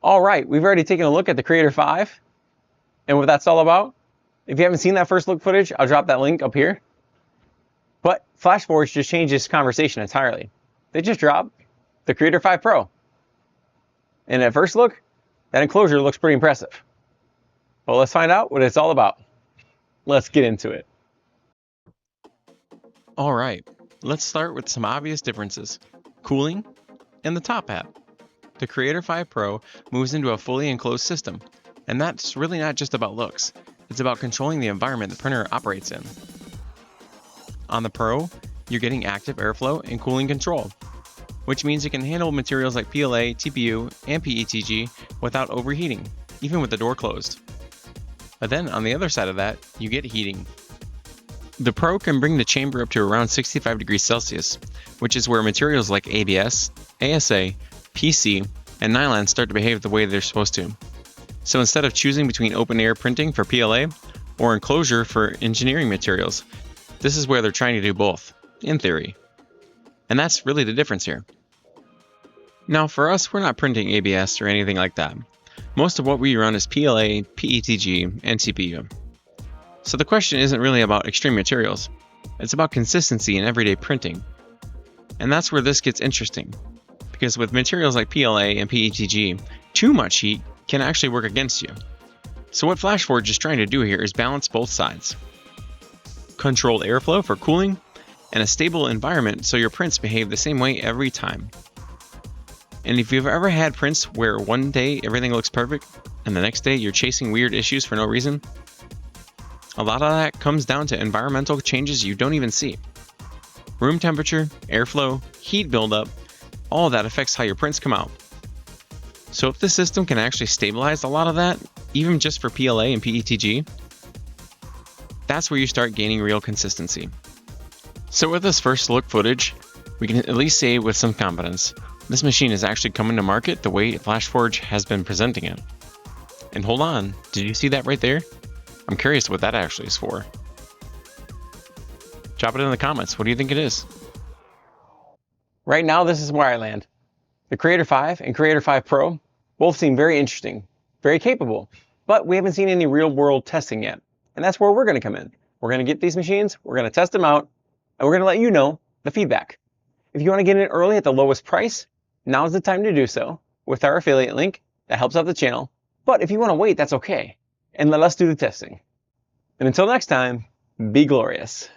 All right, we've already taken a look at the Creator 5 and what that's all about. If you haven't seen that first look footage, I'll drop that link up here. But Flashforge just changed this conversation entirely. They just dropped the Creator 5 Pro. And at first look, that enclosure looks pretty impressive. Well, let's find out what it's all about. Let's get into it. All right, let's start with some obvious differences. Cooling and the top hat. The Creator 5 Pro moves into a fully enclosed system, and that's really not just about looks. It's about controlling the environment the printer operates in. On the Pro, you're getting active airflow and cooling control, which means you can handle materials like PLA, TPU, and PETG without overheating, even with the door closed. But then on the other side of that, you get heating. The Pro can bring the chamber up to around 65 degrees Celsius, which is where materials like ABS, ASA, PC, and nylon start to behave the way they're supposed to. So instead of choosing between open air printing for PLA or enclosure for engineering materials, this is where they're trying to do both, in theory. And that's really the difference here. Now for us, we're not printing ABS or anything like that. Most of what we run is PLA, PETG, and TPU. So the question isn't really about extreme materials, it's about consistency in everyday printing. And that's where this gets interesting. Because with materials like PLA and PETG, too much heat can actually work against you. So what Flashforge is trying to do here is balance both sides. Controlled airflow for cooling, and a stable environment so your prints behave the same way every time. And if you've ever had prints where one day everything looks perfect, and the next day you're chasing weird issues for no reason, a lot of that comes down to environmental changes you don't even see. Room temperature, airflow, heat buildup, all of that affects how your prints come out. So if the system can actually stabilize a lot of that, even just for PLA and PETG, that's where you start gaining real consistency. So with this first look footage, we can at least say with some confidence, this machine is actually coming to market the way Flashforge has been presenting it. And hold on, did you see that right there? I'm curious what that actually is for. Drop it in the comments, what do you think it is? Right now, this is where I land. The Creator 5 and Creator 5 Pro both seem very interesting, very capable, but we haven't seen any real-world testing yet. And that's where we're going to come in. We're going to get these machines, we're going to test them out, and we're going to let you know the feedback. If you want to get in early at the lowest price, now's the time to do so with our affiliate link. That helps out the channel. But if you want to wait, that's okay. And let us do the testing. And until next time, be glorious.